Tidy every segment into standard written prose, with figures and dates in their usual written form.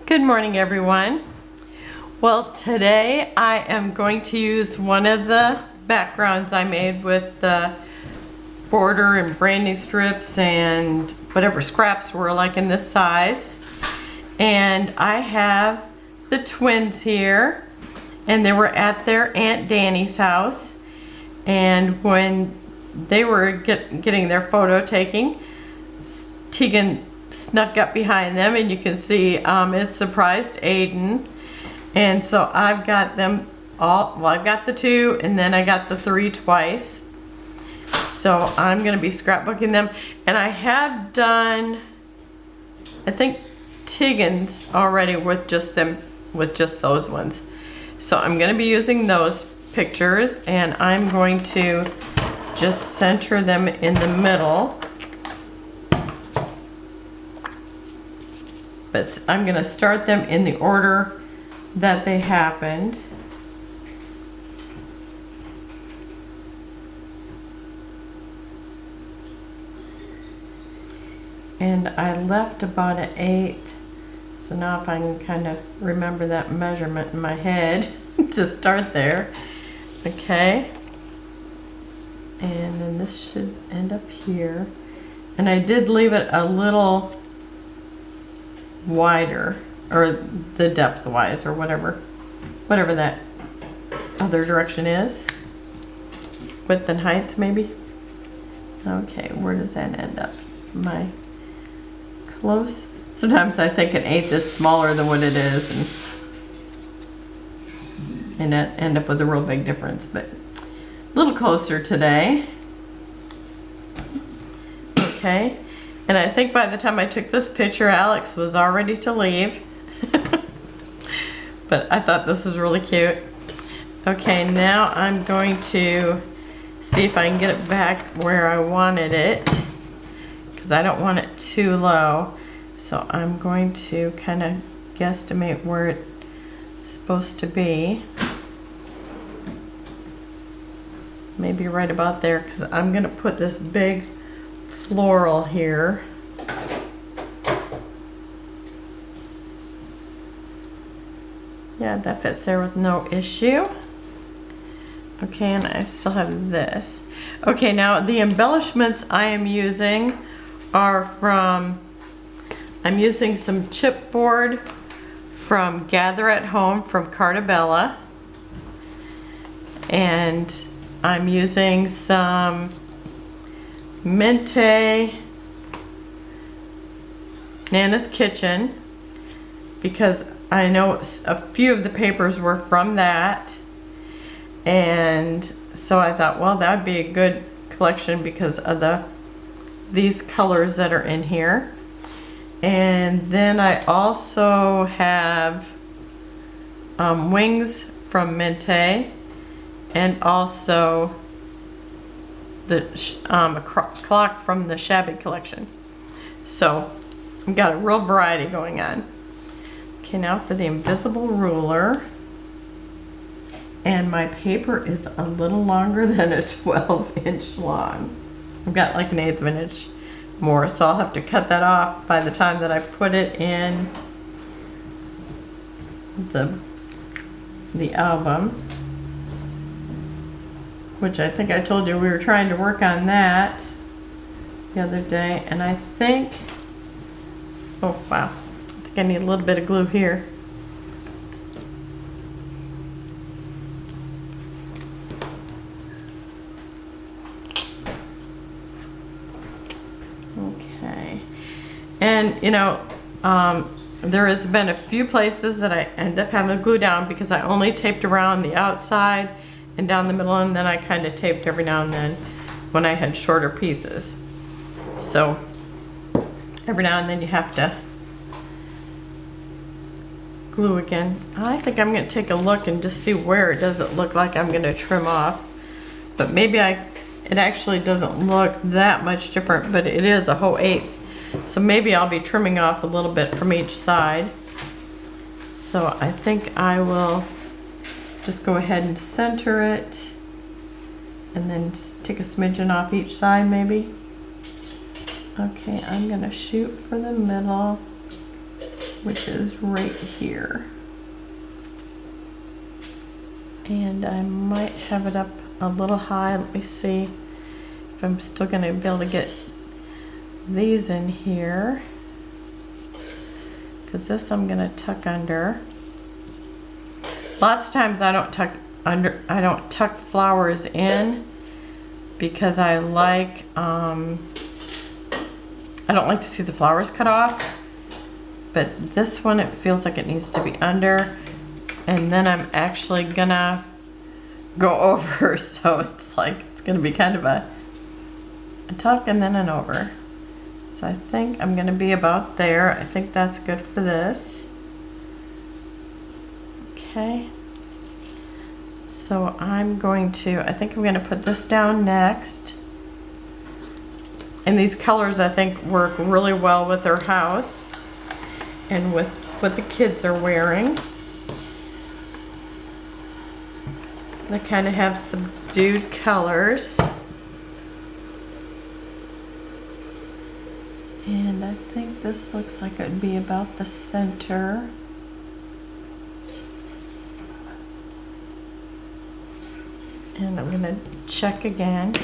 Good morning, everyone. Well, today I am going to use one of the backgrounds I made with the border and branding strips and whatever scraps were like in this size. And I have the twins here, and they were at their Aunt Danny's house. And when they were getting their photo taking, Tegan snuck up behind them, and you can see it surprised Aiden. And so I've got them all, well, I've got the 2 and then I got the 3 twice. So I'm going to be scrapbooking them. And I have done, I think, Tegan's already with just them, with just those ones. So I'm going to be using those pictures, and I'm going to just center them in the middle. But I'm going to start them in the order that they happened. And I left about an 1/8. So now if I can kind of remember that measurement in my head to start there. Okay. And then this should end up here. And I did leave it a little wider, or the depth wise, or whatever that other direction is. Width and height, maybe. Okay, where does that end up? Am I close? Sometimes I think an 1/8 is smaller than what it is, and end up with a real big difference, but a little closer today. Okay. And I think by the time I took this picture, Alex was all ready to leave. But I thought this was really cute. Okay, now I'm going to see if I can get it back where I wanted it, because I don't want it too low. So I'm going to kind of guesstimate where it's supposed to be. Maybe right about there, because I'm going to put this big floral here. Yeah, that fits there with no issue. Okay, and I still have this. Okay, now the embellishments I am using are from, I'm using some chipboard from Gather at Home from Carta, and I'm using some Mintay Nana's Kitchen, because I know a few of the papers were from that, and so I thought, well, that would be a good collection because of these colors that are in here. And then I also have wings from Mintay, and also the clock from the Shabby collection. So I've got a real variety going on. Okay, now for the invisible ruler. And my paper is a little longer than a 12-inch long. I've got like an 1/8 of an inch more, so I'll have to cut that off by the time that I put it in the album. Which I think I told you we were trying to work on that the other day, and I think, oh wow, I think I need a little bit of glue here. Okay, and you know, there has been a few places that I end up having to glue down because I only taped around the outside and down the middle, and then I kind of taped every now and then when I had shorter pieces. So every now and then you have to glue again. I think I'm going to take a look and just see where it doesn't look like I'm going to trim off. But maybe it actually doesn't look that much different, but it is a whole 1/8. So maybe I'll be trimming off a little bit from each side. So I think I will just go ahead and center it, and then take a smidgen off each side maybe. Okay, I'm gonna shoot for the middle. which is right here. And I might have it up a little high. Let me see if I'm still gonna be able to get these in here. Because this I'm gonna tuck under. Lots of times I don't tuck flowers in because I don't like to see the flowers cut off. But this one, it feels like it needs to be under. And then I'm actually gonna go over, so it's like, it's gonna be kind of a tuck and then an over. So I think I'm gonna be about there. I think that's good for this. Okay. So I think I'm gonna put this down next. And these colors I think work really well with their house and with what the kids are wearing. They kind of have subdued colors. And I think this looks like it would be about the center. And I'm gonna check again.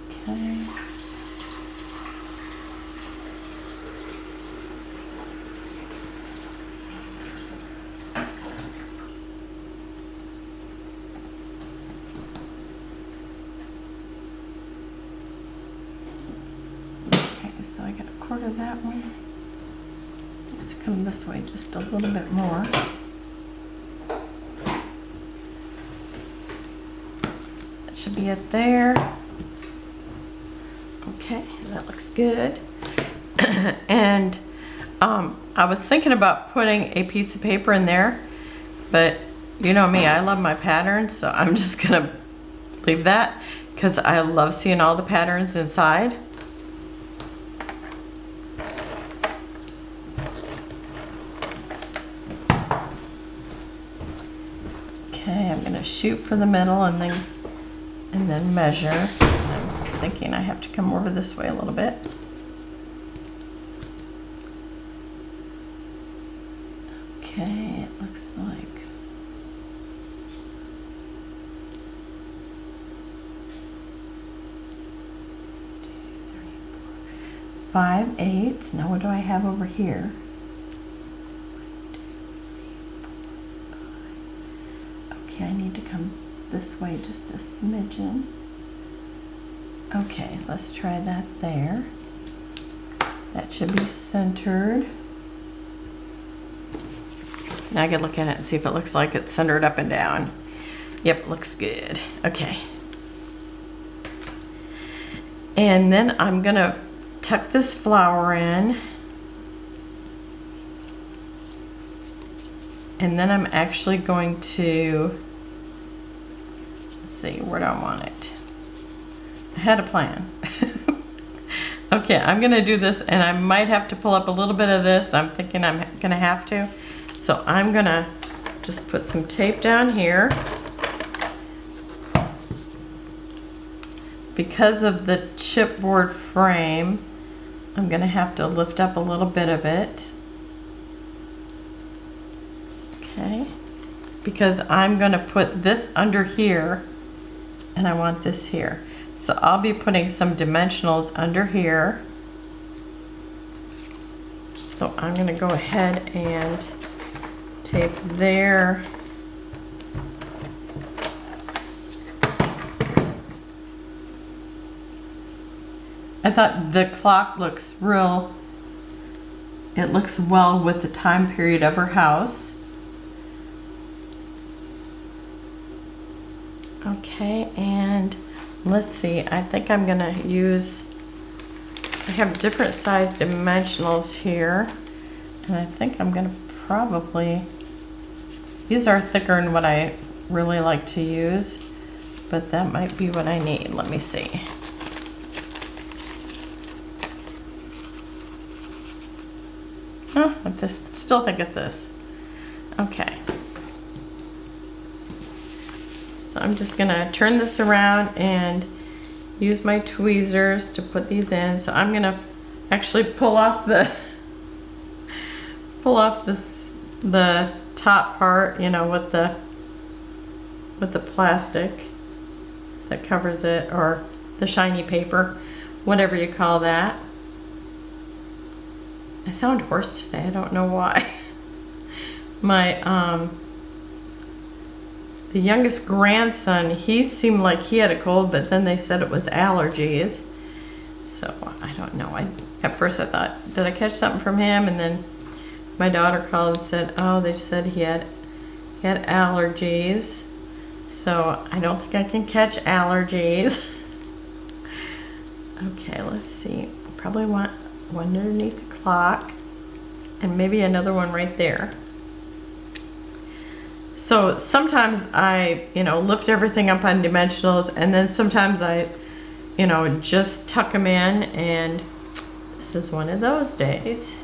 Okay. So I got a quarter of that one. Let's come this way just a little bit more. That should be it there. Okay, that looks good. And I was thinking about putting a piece of paper in there, but you know me, I love my patterns, so I'm just gonna leave that because I love seeing all the patterns inside. Okay, I'm gonna shoot for the middle and then measure. I'm thinking I have to come over this way a little bit. Okay, it looks like 5/8. Now what do I have over here? Okay, I need to come this way just a smidgen. Okay, let's try that there. That should be centered. Now I can look at it and see if it looks like it's centered up and down. Yep, it looks good. Okay. And then I'm gonna tuck this flower in. And then I'm actually going to, let's see, where do I want it? I had a plan. Okay, I'm gonna do this and I might have to pull up a little bit of this. I'm thinking I'm gonna have to. So I'm gonna just put some tape down here. Because of the chipboard frame, I'm gonna have to lift up a little bit of it. Okay, because I'm gonna put this under here and I want this here. So I'll be putting some dimensionals under here. So I'm gonna go ahead and tape there. I thought the clock looks it looks well with the time period of her house. Okay, and let's see, I think I'm gonna use, I have different size dimensionals here, and I think I'm gonna probably, these are thicker than what I really like to use, but that might be what I need. Let me see. Oh, I still think it's this. Okay. So I'm just gonna turn this around and use my tweezers to put these in. So I'm gonna actually pull off the the top part, you know, with the plastic that covers it, or the shiny paper, whatever you call that. I sound hoarse today, I don't know why. My the youngest grandson, he seemed like he had a cold, but then they said it was allergies. So I don't know. At first I thought, did I catch something from him? And then my daughter called and said, oh, they said he had allergies. So I don't think I can catch allergies. Okay, let's see. Probably want one underneath the clock and maybe another one right there. So sometimes I, you know, lift everything up on dimensionals, and then sometimes I, you know, just tuck them in, and this is one of those days.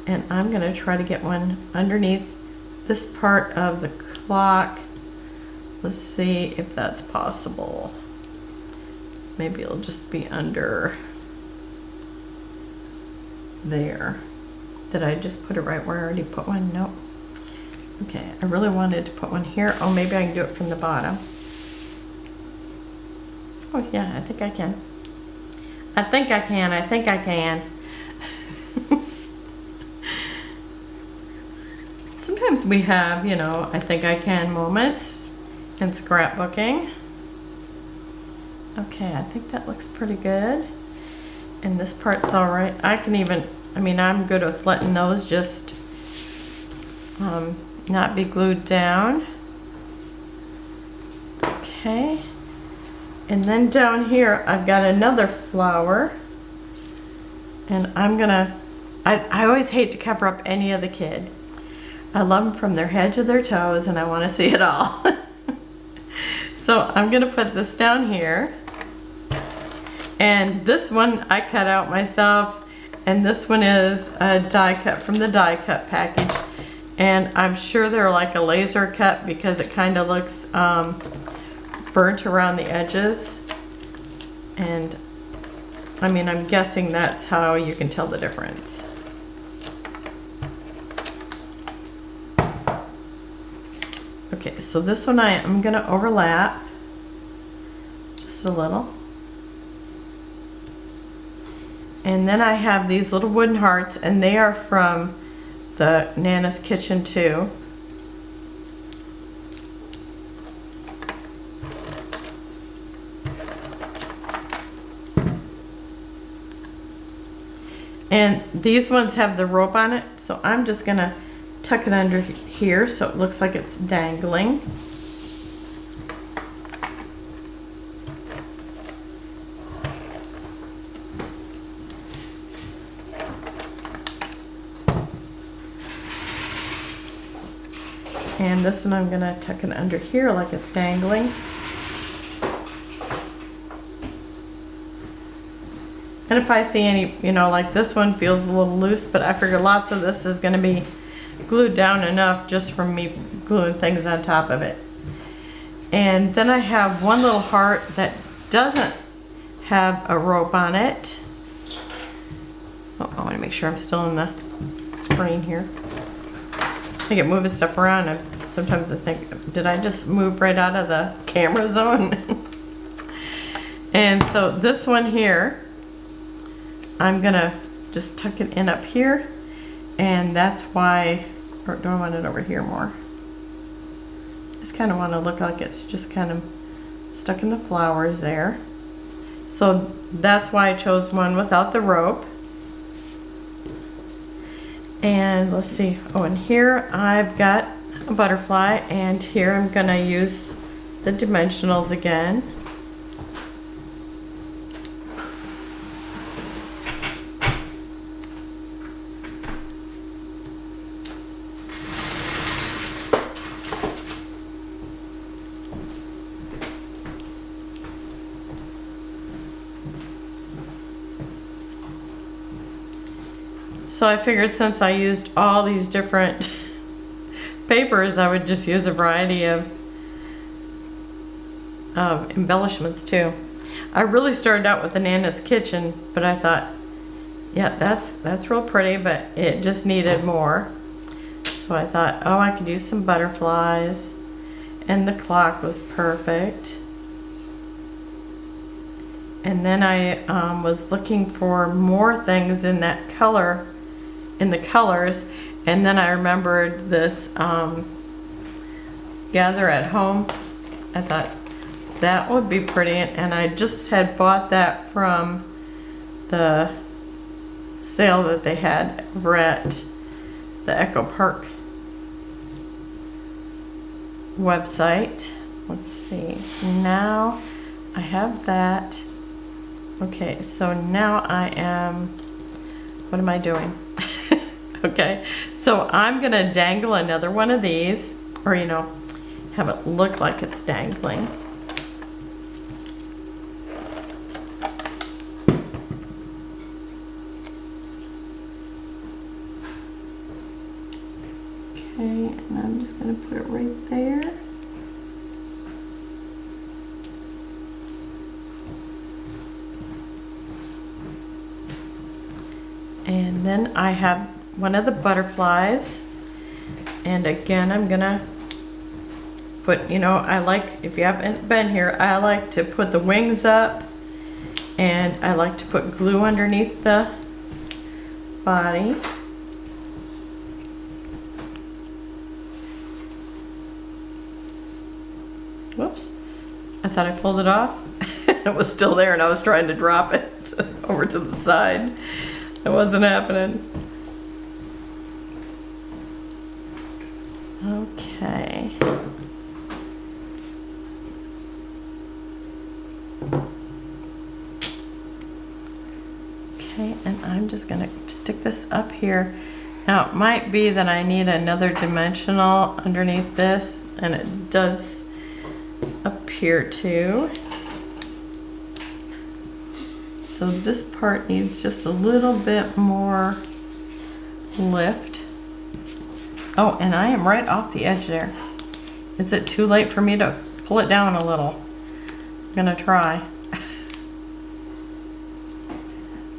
And I'm gonna try to get one underneath this part of the clock. Let's see if that's possible. Maybe it'll just be under there. Did I just put it right where I already put one? Nope. Okay, I really wanted to put one here. Oh, maybe I can do it from the bottom. Oh yeah, I think I can. I think I can, I think I can. Sometimes we have, you know, I think I can moments in scrapbooking. Okay, I think that looks pretty good. And this part's all right. I can even, I mean, I'm good with letting those just not be glued down. Okay. And then down here, I've got another flower. And I'm gonna, I always hate to cover up any of the kid. I love them from their head to their toes, and I wanna see it all. So I'm gonna put this down here. And this one I cut out myself, and this one is a die cut from the die cut package. And I'm sure they're like a laser cut because it kind of looks burnt around the edges. And I mean, I'm guessing that's how you can tell the difference. Okay, so this one I'm gonna overlap just a little. And then I have these little wooden hearts, and they are from the Nana's Kitchen too. And these ones have the rope on it, so I'm just gonna tuck it under here so it looks like it's dangling. And this one I'm gonna tuck it under here like it's dangling. And if I see any, you know, like this one feels a little loose, but I figure lots of this is gonna be glued down enough just from me gluing things on top of it. And then I have one little heart that doesn't have a rope on it. Oh, I wanna make sure I'm still in the screen here. I get moving stuff around, and sometimes I think, did I just move right out of the camera zone? And so this one here, I'm gonna just tuck it in up here, and that's why, or do I want it over here more? Just kind of want to look like it's just kind of stuck in the flowers there. So that's why I chose one without the rope. And let's see, oh, and here I've got a butterfly, and here I'm gonna use the dimensionals again. So I figured since I used all these different papers, I would just use a variety of embellishments too. I really started out with the Nana's Kitchen, but I thought, yeah, that's real pretty, but it just needed more. So I thought, oh, I could use some butterflies, and the clock was perfect. And then I was looking for more things in that color, in the colors, and then I remembered this Gather at Home. I thought that would be pretty, and I just had bought that from the sale that they had over at the Echo Park website. Let's see, now I have that. Okay, so now what am I doing? Okay, so I'm gonna dangle another one of these, or have it look like it's dangling. Okay, and I'm just gonna put it right there. And then I have one of the butterflies, and again I'm gonna put, I like, if you haven't been here, I like to put the wings up, and I like to put glue underneath the body. Whoops, I thought I pulled it off. It was still there, and I was trying to drop it over to the side. It wasn't happening. Okay. Okay, and I'm just gonna stick this up here. Now it might be that I need another dimensional underneath this, and it does appear to. So this part needs just a little bit more lift. Oh, and I am right off the edge there. Is it too late for me to pull it down a little? I'm gonna try.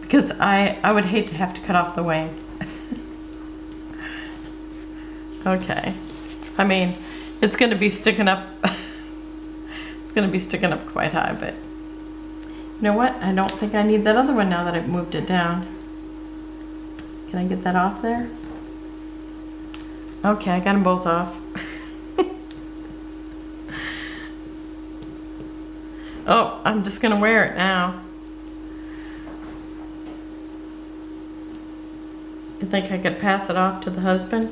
Because I would hate to have to cut off the wing. Okay. I mean, it's gonna be sticking up. It's gonna be sticking up quite high, but you know what? I don't think I need that other one now that I've moved it down. Can I get that off there? Okay, I got them both off. Oh, I'm just gonna wear it now. You think I could pass it off to the husband?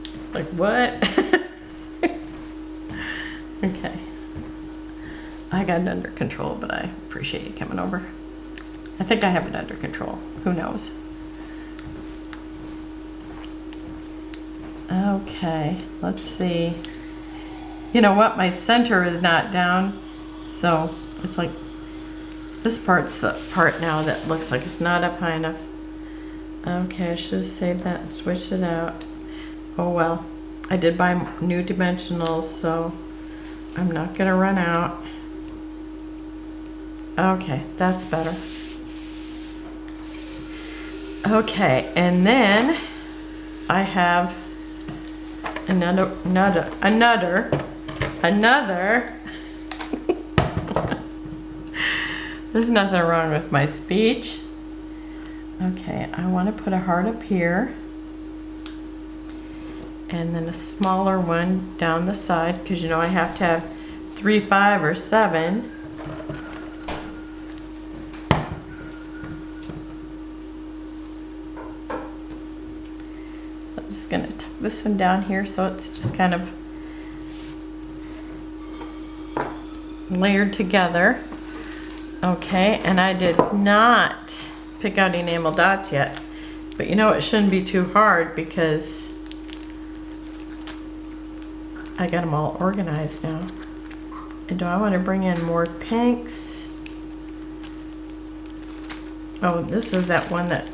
It's like, what? Okay. I got it under control, but I appreciate you coming over. I think I have it under control. Who knows? Okay, let's see. You know what? My center is not down, so it's like this part's the part now that looks like it's not up high enough. Okay, I should have saved that and switched it out. Oh well. I did buy new dimensionals, so I'm not gonna run out. Okay, that's better. Okay, and then I have another there's nothing wrong with my speech. Okay, I want to put a heart up here, and then a smaller one down the side, because I have to have 3, 5, or 7. So I'm just going to tuck this one down here so it's just kind of layered together. Okay, and I did not pick out enamel dots yet, but it shouldn't be too hard because I got them all organized now. And do I want to bring in more pinks? Oh, this is that one that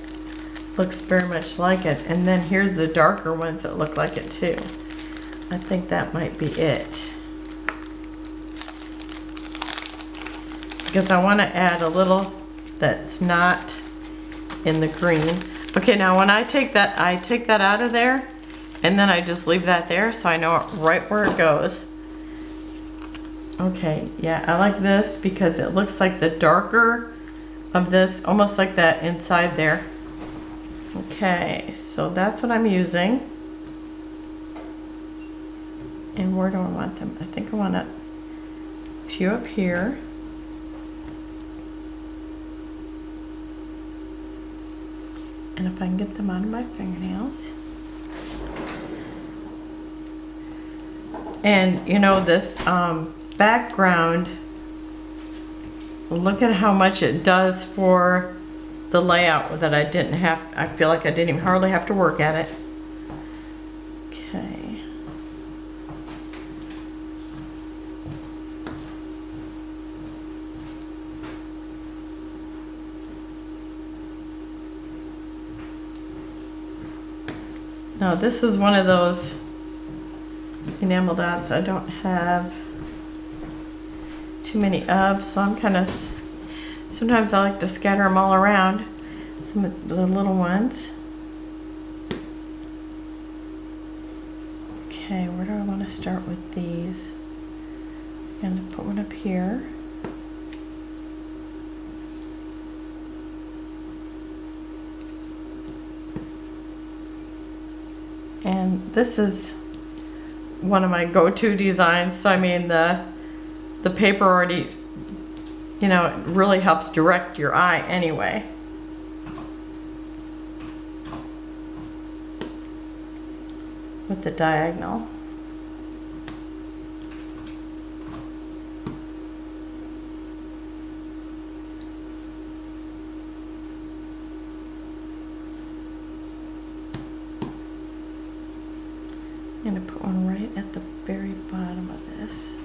looks very much like it, and then here's the darker ones that look like it too. I think that might be it. because I want to add a little that's not in the green. Okay, now when I take that out of there, and then I just leave that there so I know right where it goes. Okay, yeah, I like this because it looks like the darker of this, almost like that inside there. Okay, so that's what I'm using. And where do I want them? I think I want a few up here. And if I can get them out of my fingernails. And you know, this background, look at how much it does for the layout that I didn't have. I feel like I didn't even hardly have to work at it. Okay. Now this is one of those enamel dots I don't have too many of, so I'm kind of, sometimes I like to scatter them all around, some of the little ones. Okay, where do I want to start with these? I'm going to put one up here. And this is one of my go-to designs. So I mean, the paper already, you know, it really helps direct your eye anyway. With the diagonal. I'm going to put one right at the very bottom of this.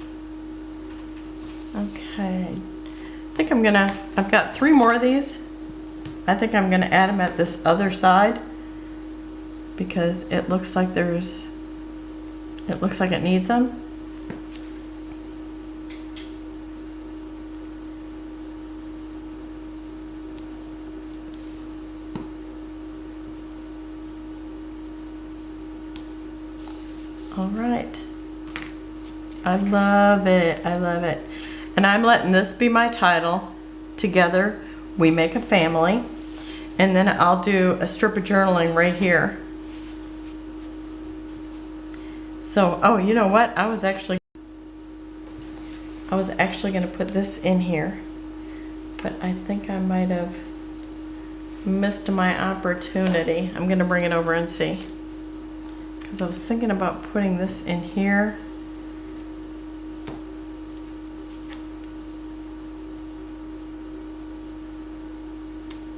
Okay. I think I've got 3 more of these. I think I'm gonna add them at this other side because it looks like it needs them. All right. I love it. I love it. And I'm letting this be my title. Together we make a family. And then I'll do a strip of journaling right here. So, oh, you know what? I was actually going to put this in here, but I think I might have missed my opportunity. I'm going to bring it over and see. Because I was thinking about putting this in here.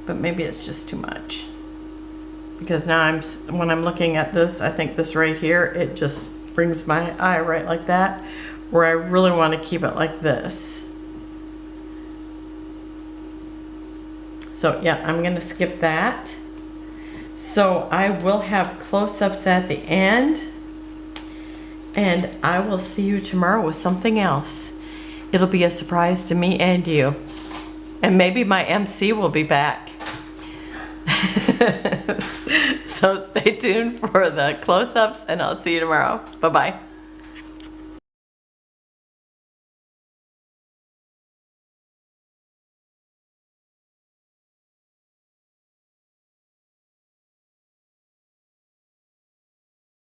But maybe it's just too much. Because now when I'm looking at this, I think this right here, it just brings my eye right like that, where I really want to keep it like this. So yeah, I'm going to skip that. So I will have close-ups at the end, and I will see you tomorrow with something else. It'll be a surprise to me and you. And maybe my MC will be back. So stay tuned for the close-ups, and I'll see you tomorrow. Bye-bye.